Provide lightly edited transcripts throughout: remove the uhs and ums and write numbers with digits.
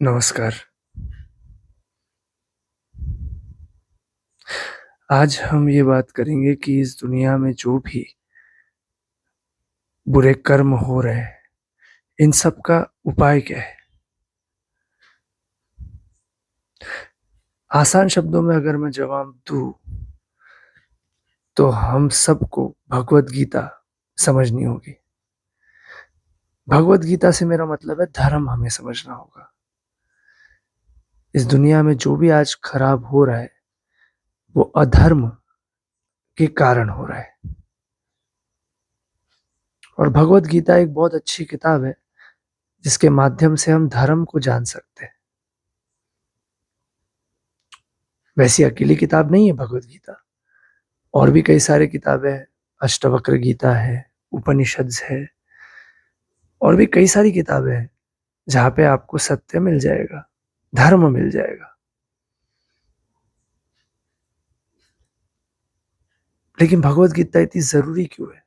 नमस्कार। आज हम ये बात करेंगे कि इस दुनिया में जो भी बुरे कर्म हो रहे हैं, इन सब का उपाय क्या है? आसान शब्दों में अगर मैं जवाब दूँ, तो हम सबको भगवद गीता समझनी होगी। भगवद गीता से मेरा मतलब है धर्म हमें समझना होगा। इस दुनिया में जो भी आज खराब हो रहा है, वो अधर्म के कारण हो रहा है। और भगवद गीता एक बहुत अच्छी किताब है, जिसके माध्यम से हम धर्म को जान सकते हैं। वैसी अकेली किताब नहीं है भगवद गीता, और भी कई सारी किताबें हैं। अष्टवक्र गीता है, उपनिषद है, और भी कई सारी किताबें हैं जहां पे आपको सत्य मिल जाएगा, धर्म मिल जाएगा। लेकिन भगवत गीता इतनी जरूरी क्यों है?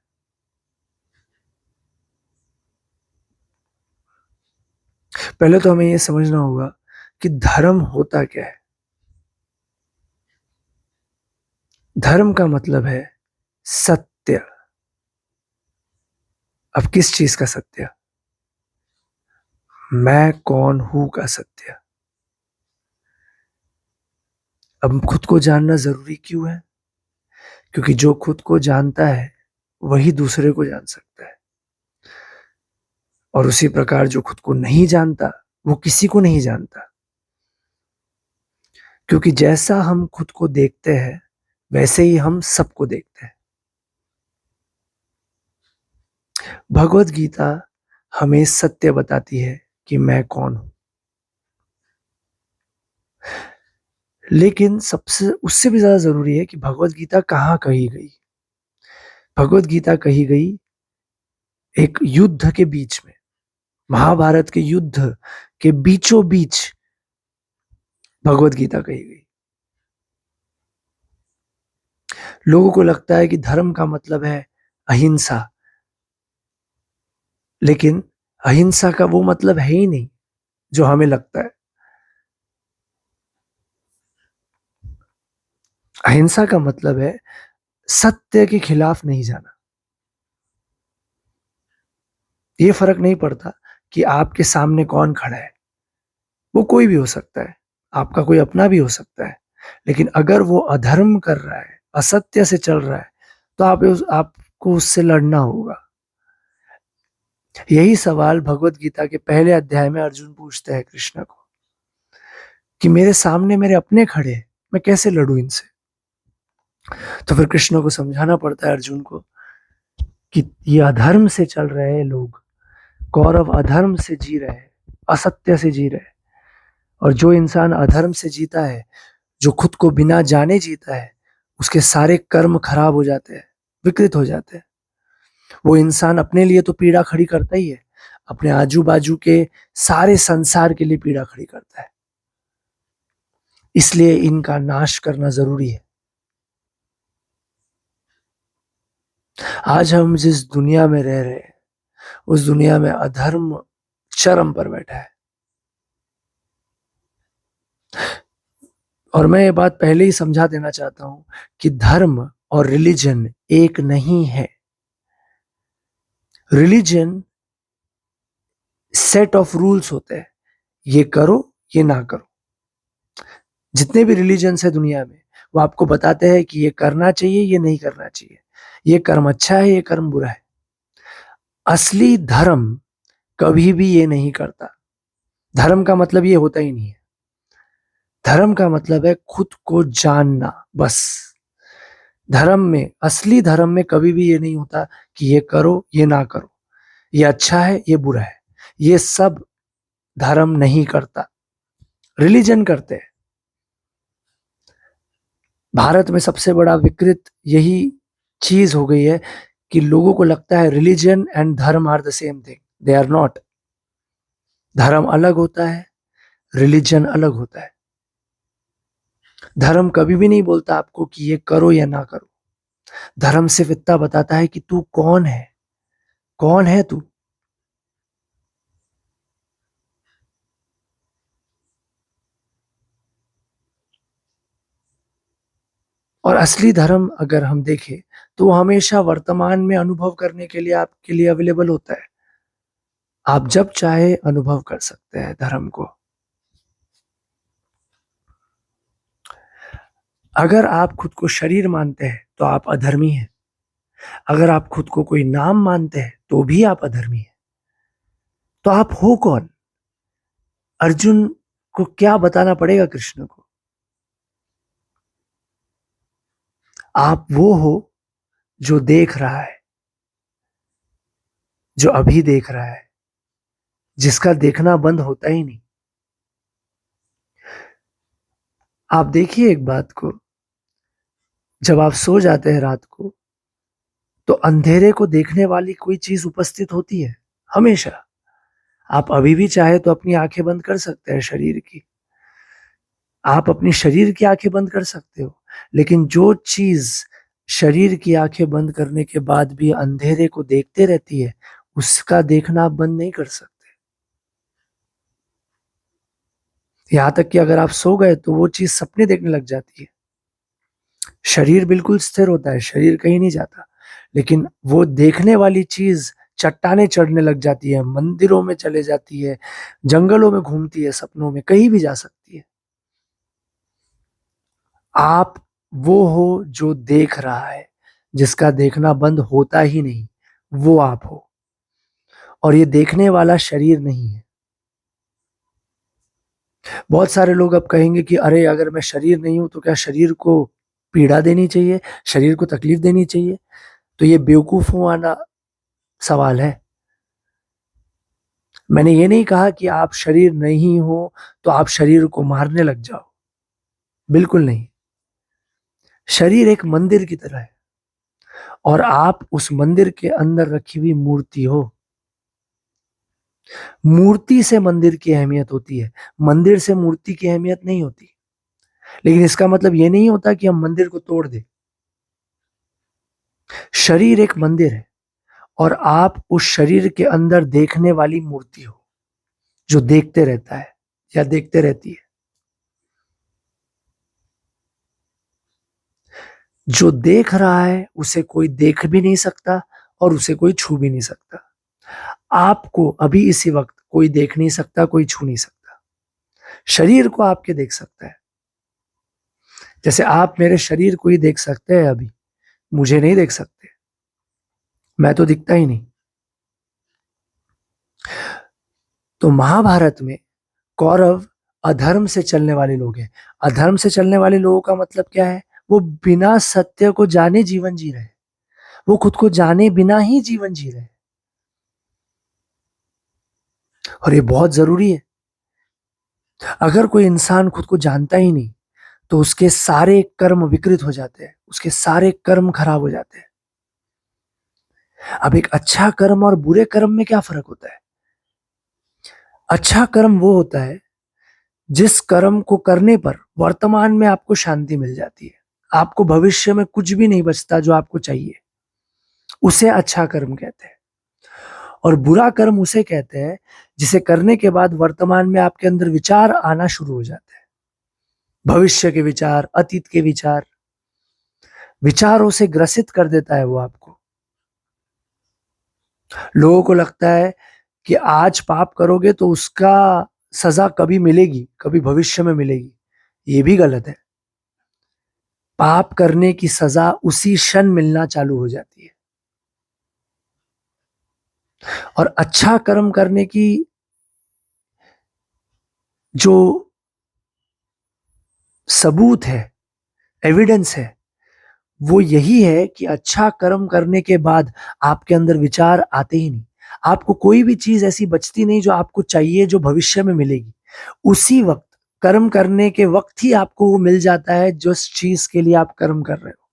पहले तो हमें यह समझना होगा कि धर्म होता क्या है। धर्म का मतलब है सत्य। अब किस चीज का सत्य? मैं कौन हूं का सत्य। अब खुद को जानना जरूरी क्यों है? क्योंकि जो खुद को जानता है, वही दूसरे को जान सकता है। और उसी प्रकार जो खुद को नहीं जानता, वो किसी को नहीं जानता। क्योंकि जैसा हम खुद को देखते हैं, वैसे ही हम सबको देखते हैं। भगवत गीता हमें सत्य बताती है कि मैं कौन हूं। लेकिन सबसे उससे भी ज्यादा जरूरी है कि भगवत गीता कहाँ कही गई। भगवत गीता कही गई एक युद्ध के बीच में, महाभारत के युद्ध के बीचों बीच भगवत गीता कही गई। लोगों को लगता है कि धर्म का मतलब है अहिंसा, लेकिन अहिंसा का वो मतलब है ही नहीं जो हमें लगता है। अहिंसा का मतलब है सत्य के खिलाफ नहीं जाना। ये फर्क नहीं पड़ता कि आपके सामने कौन खड़ा है, वो कोई भी हो सकता है, आपका कोई अपना भी हो सकता है। लेकिन अगर वो अधर्म कर रहा है, असत्य से चल रहा है, तो आपको उससे लड़ना होगा। यही सवाल भगवत गीता के पहले अध्याय में अर्जुन पूछते हैं कृष्ण को कि मेरे सामने मेरे अपने खड़े हैं, मैं कैसे लड़ूं इनसे। तो फिर कृष्ण को समझाना पड़ता है अर्जुन को कि ये अधर्म से चल रहे हैं लोग, कौरव अधर्म से जी रहे हैं, असत्य से जी रहे हैं। और जो इंसान अधर्म से जीता है, जो खुद को बिना जाने जीता है, उसके सारे कर्म खराब हो जाते हैं, विकृत हो जाते हैं। वो इंसान अपने लिए तो पीड़ा खड़ी करता ही है, अपने आजू बाजू के सारे संसार के लिए पीड़ा खड़ी करता है। इसलिए इनका नाश करना जरूरी है। आज हम जिस दुनिया में रह रहे हैं, उस दुनिया में अधर्म चरम पर बैठा है। और मैं ये बात पहले ही समझा देना चाहता हूं कि धर्म और रिलीजन एक नहीं है। रिलीजन सेट ऑफ रूल्स होते हैं, ये करो, ये ना करो। जितने भी रिलीजन्स है दुनिया में, वो आपको बताते हैं कि ये करना चाहिए, ये नहीं करना चाहिए, ये कर्म अच्छा है, ये कर्म बुरा है। असली धर्म कभी भी ये नहीं करता। धर्म का मतलब ये होता ही नहीं है। धर्म का मतलब है खुद को जानना, बस। धर्म में, असली धर्म में कभी भी ये नहीं होता कि ये करो, ये ना करो, ये अच्छा है, ये बुरा है। ये सब धर्म नहीं करता, रिलीजन करते हैं। भारत में सबसे बड़ा विकृत यही चीज हो गई है कि लोगों को लगता है religion and dharma are the same thing. They are not. धर्म अलग होता है, रिलीजन अलग होता है। धर्म कभी भी नहीं बोलता आपको कि ये करो या ना करो। धर्म सिर्फ इतना बताता है कि तू कौन है, कौन है तू। और असली धर्म अगर हम देखें तो वो हमेशा वर्तमान में अनुभव करने के लिए आपके लिए अवेलेबल होता है। आप जब चाहे अनुभव कर सकते हैं धर्म को। अगर आप खुद को शरीर मानते हैं तो आप अधर्मी हैं। अगर आप खुद को कोई नाम मानते हैं तो भी आप अधर्मी हैं। तो आप हो कौन? अर्जुन को क्या बताना पड़ेगा कृष्ण को? आप वो हो जो देख रहा है, जो अभी देख रहा है, जिसका देखना बंद होता ही नहीं। आप देखिए एक बात को, जब आप सो जाते हैं रात को तो अंधेरे को देखने वाली कोई चीज उपस्थित होती है हमेशा। आप अभी भी चाहे तो अपनी आंखें बंद कर सकते हैं शरीर की, आप अपनी शरीर की आंखें बंद कर सकते हो, लेकिन जो चीज शरीर की आंखें बंद करने के बाद भी अंधेरे को देखते रहती है, उसका देखना आप बंद नहीं कर सकते। यहां तक कि अगर आप सो गए तो वो चीज सपने देखने लग जाती है। शरीर बिल्कुल स्थिर होता है, शरीर कहीं नहीं जाता, लेकिन वो देखने वाली चीज चट्टाने चढ़ने लग जाती है, मंदिरों में चले जाती है, जंगलों में घूमती है, सपनों में कहीं भी जा सकती है। आप वो हो जो देख रहा है, जिसका देखना बंद होता ही नहीं, वो आप हो। और ये देखने वाला शरीर नहीं है। बहुत सारे लोग अब कहेंगे कि अरे अगर मैं शरीर नहीं हूं तो क्या शरीर को पीड़ा देनी चाहिए, शरीर को तकलीफ देनी चाहिए? तो ये बेवकूफों वाला सवाल है। मैंने ये नहीं कहा कि आप शरीर नहीं हो तो आप शरीर को मारने लग जाओ, बिल्कुल नहीं। शरीर एक मंदिर की तरह है और आप उस मंदिर के अंदर रखी हुई मूर्ति हो। मूर्ति से मंदिर की अहमियत होती है, मंदिर से मूर्ति की अहमियत नहीं होती। लेकिन इसका मतलब ये नहीं होता कि हम मंदिर को तोड़ दें। शरीर एक मंदिर है और आप उस शरीर के अंदर देखने वाली मूर्ति हो, जो देखते रहता है या देखते रहती है। जो देख रहा है उसे कोई देख भी नहीं सकता और उसे कोई छू भी नहीं सकता। आपको अभी इसी वक्त कोई देख नहीं सकता, कोई छू नहीं सकता। शरीर को आपके देख सकता है। जैसे आप मेरे शरीर को ही देख सकते हैं, अभी मुझे नहीं देख सकते, मैं तो दिखता ही नहीं। तो महाभारत में कौरव अधर्म से चलने वाले लोग हैं। अधर्म से चलने वाले लोगों का मतलब क्या है? वो बिना सत्य को जाने जीवन जी रहे, वो खुद को जाने बिना ही जीवन जी रहे। और ये बहुत जरूरी है। अगर कोई इंसान खुद को जानता ही नहीं तो उसके सारे कर्म विकृत हो जाते हैं, उसके सारे कर्म खराब हो जाते हैं। अब एक अच्छा कर्म और बुरे कर्म में क्या फर्क होता है? अच्छा कर्म वो होता है जिस कर्म को करने पर वर्तमान में आपको शांति मिल जाती है, आपको भविष्य में कुछ भी नहीं बचता जो आपको चाहिए, उसे अच्छा कर्म कहते हैं। और बुरा कर्म उसे कहते हैं जिसे करने के बाद वर्तमान में आपके अंदर विचार आना शुरू हो जाते हैं, भविष्य के विचार, अतीत के विचार, विचारों से ग्रसित कर देता है वो आपको। लोगों को लगता है कि आज पाप करोगे तो उसका सजा कभी मिलेगी, कभी भविष्य में मिलेगी। ये भी गलत है। पाप करने की सजा उसी क्षण मिलना चालू हो जाती है। और अच्छा कर्म करने की जो सबूत है, एविडेंस है, वो यही है कि अच्छा कर्म करने के बाद आपके अंदर विचार आते ही नहीं। आपको कोई भी चीज ऐसी बचती नहीं जो आपको चाहिए, जो भविष्य में मिलेगी। उसी वक्त, कर्म करने के वक्त ही आपको वो मिल जाता है जिस चीज के लिए आप कर्म कर रहे हो।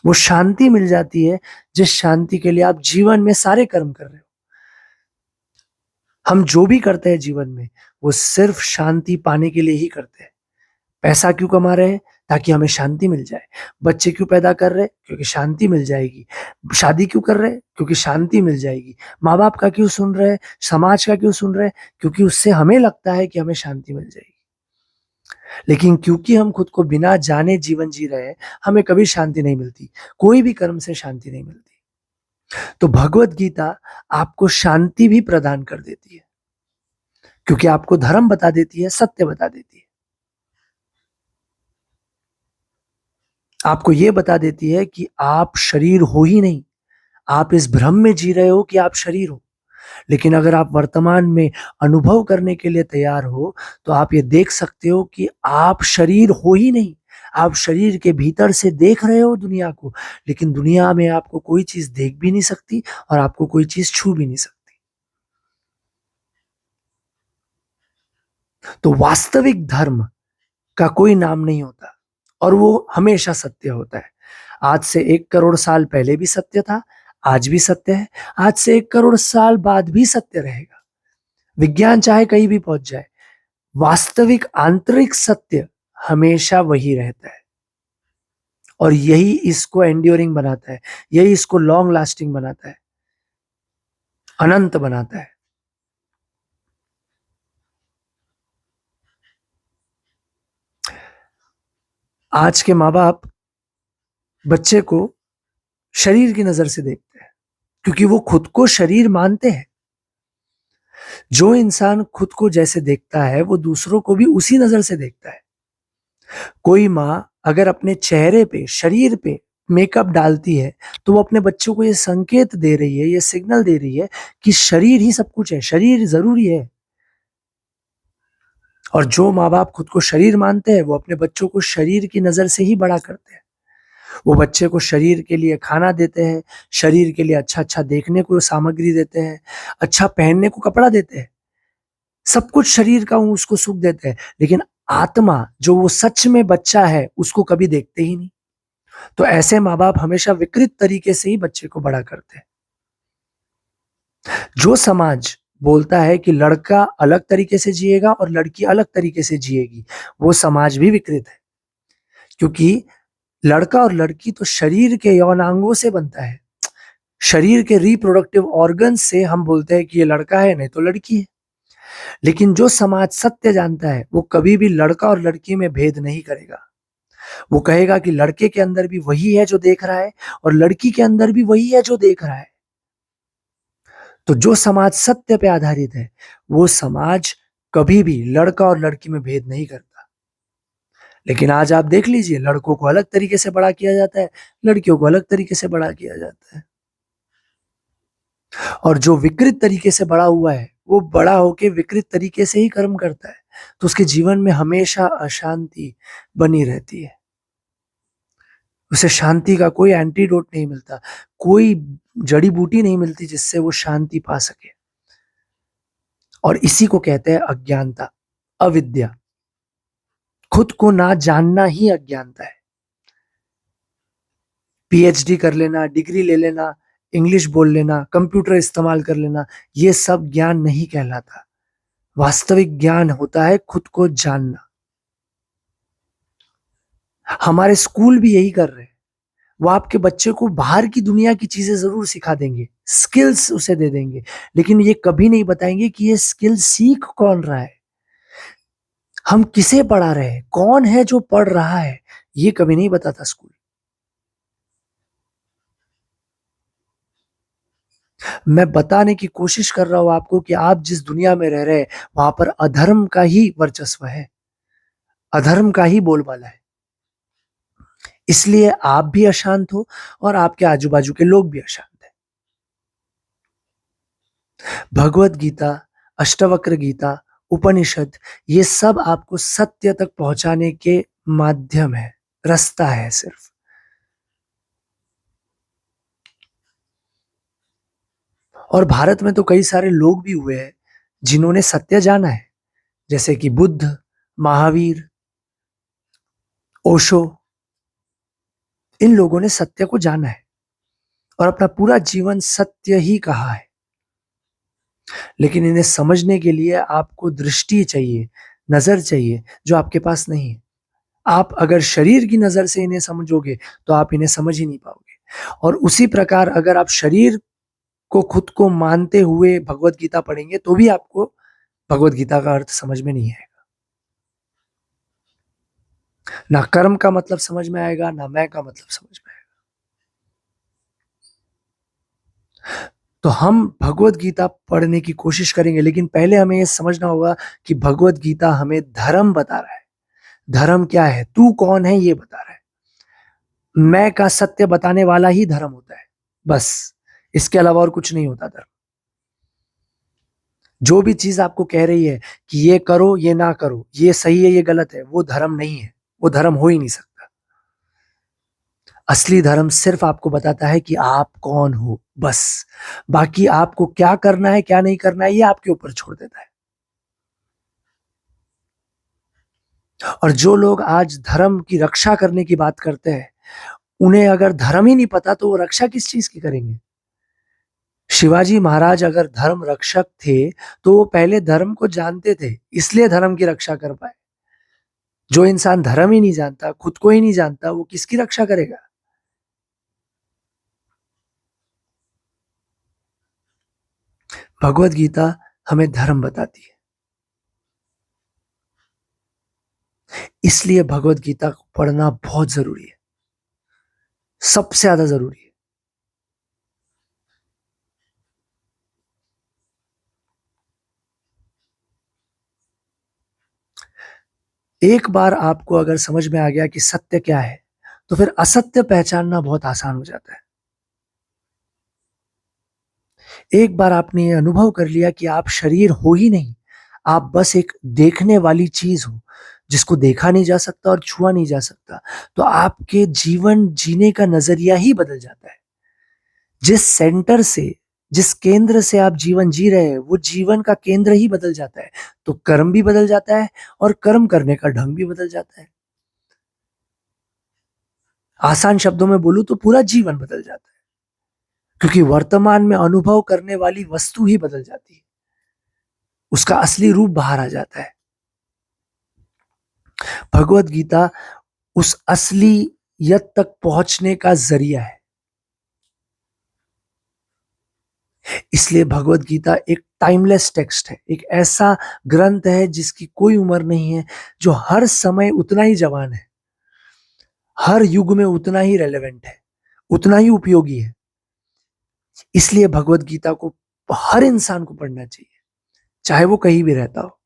वो शांति मिल जाती है जिस शांति के लिए आप जीवन में सारे कर्म कर रहे हो। हम जो भी करते हैं जीवन में वो सिर्फ शांति पाने के लिए ही करते हैं। पैसा क्यों कमा रहे हैं? ताकि हमें शांति मिल जाए। बच्चे क्यों पैदा कर रहे हैं? क्योंकि शांति मिल जाएगी। शादी क्यों कर रहे हैं? क्योंकि शांति मिल जाएगी। माँ बाप का क्यों सुन रहे हैं? समाज का क्यों सुन रहे हैं? क्योंकि उससे हमें लगता है कि हमें शांति मिल जाएगी। लेकिन क्योंकि हम खुद को बिना जाने जीवन जी रहे हैं, हमें कभी शांति नहीं मिलती, कोई भी कर्म से शांति नहीं मिलती। तो भगवत गीता आपको शांति भी प्रदान कर देती है, क्योंकि आपको धर्म बता देती है, सत्य बता देती है। आपको यह बता देती है कि आप शरीर हो ही नहीं, आप इस भ्रम में जी रहे हो कि आप शरीर हो। लेकिन अगर आप वर्तमान में अनुभव करने के लिए तैयार हो, तो आप ये देख सकते हो कि आप शरीर हो ही नहीं, आप शरीर के भीतर से देख रहे हो दुनिया को, लेकिन दुनिया में आपको कोई चीज देख भी नहीं सकती और आपको कोई चीज छू भी नहीं सकती। तो वास्तविक धर्म का कोई नाम नहीं होता और वो हमेशा सत्य होता है। आज से 1 करोड़ साल पहले भी सत्य था, आज भी सत्य है, आज से 1 करोड़ साल बाद भी सत्य रहेगा। विज्ञान चाहे कहीं भी पहुंच जाए, वास्तविक आंतरिक सत्य हमेशा वही रहता है और यही इसको एंड्योरिंग बनाता है, यही इसको लॉन्ग लास्टिंग बनाता है, अनंत बनाता है। आज के माँ बाप बच्चे को शरीर की नजर से देखते हैं, क्योंकि वो खुद को शरीर मानते हैं। जो इंसान खुद को जैसे देखता है, वो दूसरों को भी उसी नजर से देखता है। कोई माँ अगर अपने चेहरे पे, शरीर पे मेकअप डालती है, तो वो अपने बच्चों को ये संकेत दे रही है, ये सिग्नल दे रही है कि शरीर ही सब कुछ है, शरीर जरूरी है। और जो माँ बाप खुद को शरीर मानते हैं, वो अपने बच्चों को शरीर की नजर से ही बड़ा करते हैं। वो बच्चे को शरीर के लिए खाना देते हैं, शरीर के लिए अच्छा अच्छा देखने को सामग्री देते हैं, अच्छा पहनने को कपड़ा देते हैं, सब कुछ शरीर का उसको सुख देते हैं। लेकिन आत्मा, जो वो सच में बच्चा है, उसको कभी देखते ही नहीं। तो ऐसे माँ बाप हमेशा विकृत तरीके से ही बच्चे को बड़ा करते हैं। जो समाज बोलता है कि लड़का अलग तरीके से जिएगा और लड़की अलग तरीके से जिएगी, वो समाज भी विकृत है। क्योंकि लड़का और लड़की तो शरीर के यौनांगों से बनता है, शरीर के रिप्रोडक्टिव ऑर्गन से हम बोलते हैं कि ये लड़का है, नहीं तो लड़की है। लेकिन जो समाज सत्य जानता है, वो कभी भी लड़का और लड़की में भेद नहीं करेगा। वो कहेगा कि लड़के के अंदर भी वही है जो देख रहा है और लड़की के अंदर भी वही है जो देख रहा है। तो जो समाज सत्य पे आधारित है, वो समाज कभी भी लड़का और लड़की में भेद नहीं करता। लेकिन आज आप देख लीजिए, लड़कों को अलग तरीके से बड़ा किया जाता है, लड़कियों को अलग तरीके से बड़ा किया जाता है। और जो विकृत तरीके से बड़ा हुआ है, वो बड़ा होके विकृत तरीके से ही कर्म करता है, तो उसके जीवन में हमेशा अशांति बनी रहती है। उसे शांति का कोई एंटीडोट नहीं मिलता, कोई जड़ी बूटी नहीं मिलती जिससे वो शांति पा सके। और इसी को कहते हैं अज्ञानता, अविद्या। खुद को ना जानना ही अज्ञानता है। पीएचडी कर लेना, डिग्री ले लेना, इंग्लिश बोल लेना, कंप्यूटर इस्तेमाल कर लेना, ये सब ज्ञान नहीं कहलाता। वास्तविक ज्ञान होता है खुद को जानना। हमारे स्कूल भी यही कर रहे हैं। वो आपके बच्चे को बाहर की दुनिया की चीजें जरूर सिखा देंगे, स्किल्स उसे दे देंगे, लेकिन ये कभी नहीं बताएंगे कि ये स्किल सीख कौन रहा है, हम किसे पढ़ा रहे हैं, कौन है जो पढ़ रहा है, ये कभी नहीं बताता स्कूल। मैं बताने की कोशिश कर रहा हूं आपको कि आप जिस दुनिया में रह रहे हैं, वहां पर अधर्म का ही वर्चस्व है, अधर्म का ही बोलबाला है। इसलिए आप भी अशांत हो और आपके आजू बाजू के लोग भी अशांत हैं। भगवत गीता, अष्टवक्र गीता, उपनिषद, ये सब आपको सत्य तक पहुंचाने के माध्यम है, रास्ता है सिर्फ। और भारत में तो कई सारे लोग भी हुए हैं जिन्होंने सत्य जाना है, जैसे कि बुद्ध, महावीर, ओशो। इन लोगों ने सत्य को जाना है और अपना पूरा जीवन सत्य ही कहा है। लेकिन इन्हें समझने के लिए आपको दृष्टि चाहिए, नजर चाहिए, जो आपके पास नहीं है। आप अगर शरीर की नजर से इन्हें समझोगे, तो आप इन्हें समझ ही नहीं पाओगे। और उसी प्रकार अगर आप शरीर को खुद को मानते हुए भगवत गीता पढ़ेंगे, तो भी आपको भगवत गीता का अर्थ समझ में नहीं आएगा। ना कर्म का मतलब समझ में आएगा, ना मैं का मतलब समझ में आएगा। तो हम भगवत गीता पढ़ने की कोशिश करेंगे, लेकिन पहले हमें यह समझना होगा कि भगवत गीता हमें धर्म बता रहा है। धर्म क्या है, तू कौन है, ये बता रहा है। मैं का सत्य बताने वाला ही धर्म होता है, बस। इसके अलावा और कुछ नहीं होता धर्म। जो भी चीज आपको कह रही है कि ये करो, ये ना करो, ये सही है, ये गलत है, वो धर्म नहीं है, वो धर्म हो ही नहीं सकता। असली धर्म सिर्फ आपको बताता है कि आप कौन हो, बस। बाकी आपको क्या करना है, क्या नहीं करना है, ये आपके ऊपर छोड़ देता है। और जो लोग आज धर्म की रक्षा करने की बात करते हैं, उन्हें अगर धर्म ही नहीं पता तो वो रक्षा किस चीज की करेंगे। शिवाजी महाराज अगर धर्म रक्षक थे तो वो पहले धर्म को जानते थे, इसलिए धर्म की रक्षा कर पाए। जो इंसान धर्म ही नहीं जानता, खुद को ही नहीं जानता, वो किसकी रक्षा करेगा। भगवत गीता हमें धर्म बताती है, इसलिए भगवत गीता को पढ़ना बहुत जरूरी है, सबसे ज्यादा जरूरी है। एक बार आपको अगर समझ में आ गया कि सत्य क्या है, तो फिर असत्य पहचानना बहुत आसान हो जाता है। एक बार आपने ये अनुभव कर लिया कि आप शरीर हो ही नहीं, आप बस एक देखने वाली चीज हो, जिसको देखा नहीं जा सकता और छुआ नहीं जा सकता, तो आपके जीवन जीने का नजरिया ही बदल जाता है। जिस सेंटर से, जिस केंद्र से आप जीवन जी रहे हैं, वो जीवन का केंद्र ही बदल जाता है। तो कर्म भी बदल जाता है और कर्म करने का ढंग भी बदल जाता है। आसान शब्दों में बोलूं तो पूरा जीवन बदल जाता है, क्योंकि वर्तमान में अनुभव करने वाली वस्तु ही बदल जाती है, उसका असली रूप बाहर आ जाता है। भगवत गीता उस असलियत तक पहुंचने का जरिया है। इसलिए भगवत गीता एक टाइमलेस टेक्स्ट है, एक ऐसा ग्रंथ है जिसकी कोई उम्र नहीं है, जो हर समय उतना ही जवान है, हर युग में उतना ही रेलेवेंट है, उतना ही उपयोगी है। इसलिए भगवत गीता को हर इंसान को पढ़ना चाहिए, चाहे वो कहीं भी रहता हो।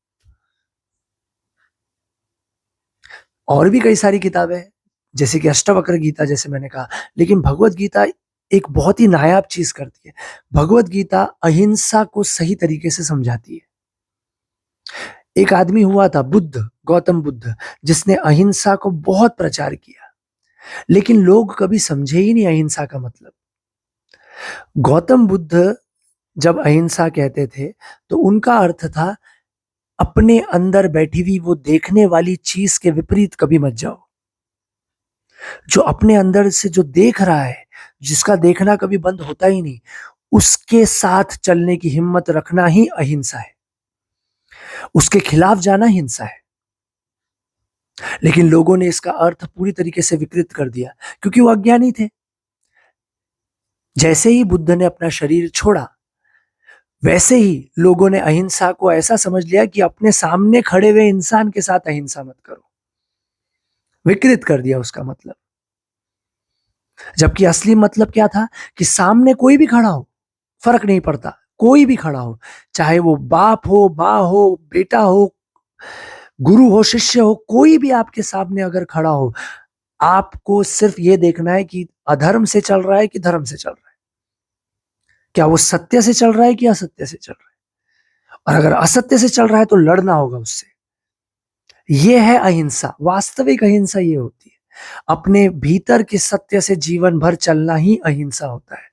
और भी कई सारी किताबें हैं, जैसे कि अष्टावक्र गीता, जैसे मैंने कहा, लेकिन भगवत गीता एक बहुत ही नायाब चीज करती है। भगवत गीता अहिंसा को सही तरीके से समझाती है। एक आदमी हुआ था बुद्ध, गौतम बुद्ध, जिसने अहिंसा को बहुत प्रचार किया, लेकिन लोग कभी समझे ही नहीं अहिंसा का मतलब। गौतम बुद्ध जब अहिंसा कहते थे तो उनका अर्थ था, अपने अंदर बैठी हुई वो देखने वाली चीज के विपरीत कभी मत जाओ। जो अपने अंदर से जो देख रहा है, जिसका देखना कभी बंद होता ही नहीं, उसके साथ चलने की हिम्मत रखना ही अहिंसा है, उसके खिलाफ जाना हिंसा है। लेकिन लोगों ने इसका अर्थ पूरी तरीके से विकृत कर दिया, क्योंकि वो अज्ञानी थे। जैसे ही बुद्ध ने अपना शरीर छोड़ा, वैसे ही लोगों ने अहिंसा को ऐसा समझ लिया कि अपने सामने खड़े हुए इंसान के साथ अहिंसा मत करो, विकृत कर दिया उसका मतलब। जबकि असली मतलब क्या था, कि सामने कोई भी खड़ा हो, फर्क नहीं पड़ता, कोई भी खड़ा हो, चाहे वो बाप हो, माँ हो, बेटा हो, गुरु हो, शिष्य हो, कोई भी आपके सामने अगर खड़ा हो, आपको सिर्फ ये देखना है कि अधर्म से चल रहा है कि धर्म से चल रहा है, क्या वो सत्य से चल रहा है कि असत्य से चल रहा है। और अगर असत्य से चल रहा है तो लड़ना होगा उससे। ये है अहिंसा, वास्तविक अहिंसा ये होती है। अपने भीतर के सत्य से जीवन भर चलना ही अहिंसा होता है।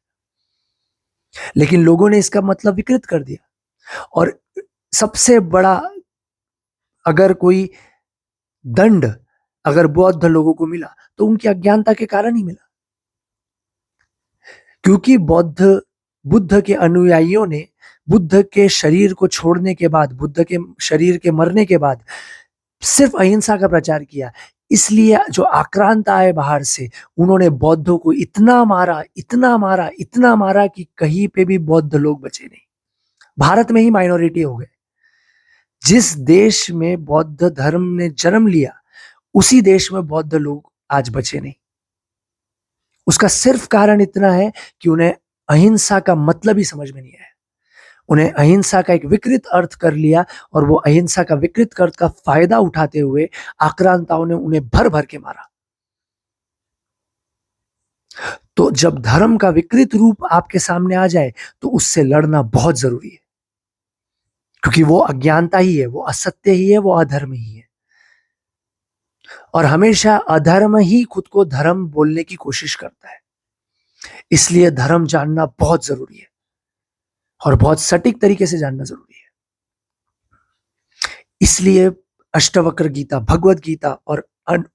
लेकिन लोगों ने इसका मतलब विकृत कर दिया। और सबसे बड़ा, अगर कोई दंड अगर बौद्ध लोगों को मिला तो उनकी अज्ञानता के कारण ही मिला, क्योंकि बुद्ध के अनुयायियों ने बुद्ध के शरीर को छोड़ने के बाद, बुद्ध के शरीर के मरने के बाद सिर्फ अहिंसा का प्रचार किया। इसलिए जो आक्रांत आए बाहर से, उन्होंने बौद्धों को इतना मारा, इतना मारा, इतना मारा कि कहीं पे भी बौद्ध लोग बचे नहीं, भारत में ही माइनॉरिटी हो गए। जिस देश में बौद्ध धर्म ने जन्म लिया, उसी देश में बौद्ध लोग आज बचे नहीं। उसका सिर्फ कारण इतना है कि उन्हें अहिंसा का मतलब ही समझ में नहीं आया। उन्हें अहिंसा का एक विकृत अर्थ कर लिया और वो अहिंसा का विकृत अर्थ का फायदा उठाते हुए आक्रांताओं ने उन्हें भर भर के मारा। तो जब धर्म का विकृत रूप आपके सामने आ जाए तो उससे लड़ना बहुत जरूरी है, क्योंकि वो अज्ञानता ही है, वो असत्य ही है, वो अधर्म ही है। और हमेशा अधर्म ही खुद को धर्म बोलने की कोशिश करता है। इसलिए धर्म जानना बहुत जरूरी है और बहुत सटीक तरीके से जानना जरूरी है। इसलिए अष्टवक्र गीता, भगवत गीता और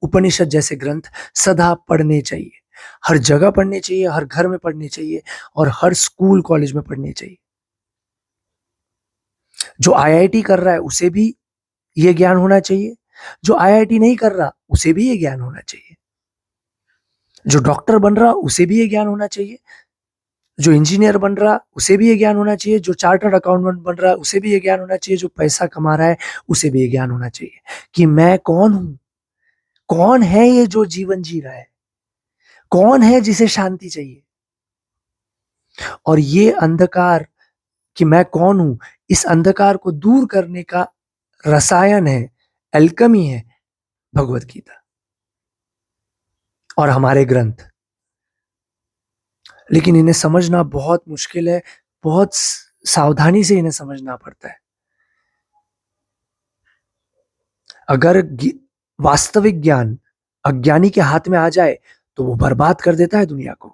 उपनिषद जैसे ग्रंथ सदा पढ़ने चाहिए। हर जगह पढ़ने चाहिए, हर घर में पढ़ने चाहिए और हर स्कूल कॉलेज में पढ़ने चाहिए। जो आईआईटी कर रहा है उसे भी यह ज्ञान होना चाहिए, जो आईआईटी नहीं कर रहा उसे भी यह ज्ञान होना चाहिए, जो डॉक्टर बन रहा उसे भी यह ज्ञान होना चाहिए, जो इंजीनियर बन रहा उसे भी ये ज्ञान होना चाहिए, जो चार्टर्ड अकाउंटेंट बन रहा है उसे भी ये ज्ञान होना चाहिए, जो पैसा कमा रहा है उसे भी ये ज्ञान होना चाहिए कि मैं कौन हूं, कौन है ये जो जीवन जी रहा है, कौन है जिसे शांति चाहिए। और ये अंधकार कि मैं कौन हूं, इस अंधकार को दूर करने का रसायन है, एल्केमी है भगवत गीता और हमारे ग्रंथ। लेकिन इन्हें समझना बहुत मुश्किल है, बहुत सावधानी से इन्हें समझना पड़ता है। अगर वास्तविक ज्ञान अज्ञानी के हाथ में आ जाए तो वो बर्बाद कर देता है दुनिया को।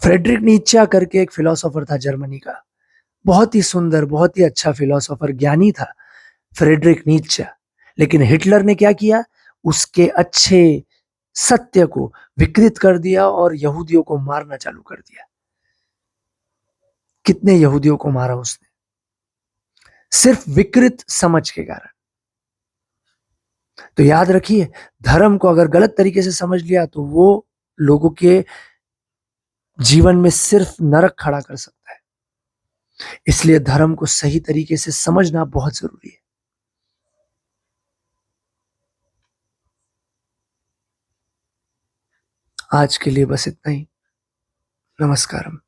फ्रेडरिक नीत्शे करके एक फिलोसोफर था जर्मनी का, बहुत ही सुंदर, बहुत ही अच्छा फिलोसोफर, ज्ञानी था फ्रेडरिक नीत्शे। लेकिन हिटलर ने क्या किया, उसके अच्छे सत्य को विकृत कर दिया और यहूदियों को मारना चालू कर दिया। कितने यहूदियों को मारा उसने, सिर्फ विकृत समझ के कारण। तो याद रखिए, धर्म को अगर गलत तरीके से समझ लिया तो वो लोगों के जीवन में सिर्फ नरक खड़ा कर सकता है। इसलिए धर्म को सही तरीके से समझना बहुत जरूरी है। आज के लिए बस इतना ही। नमस्कारम।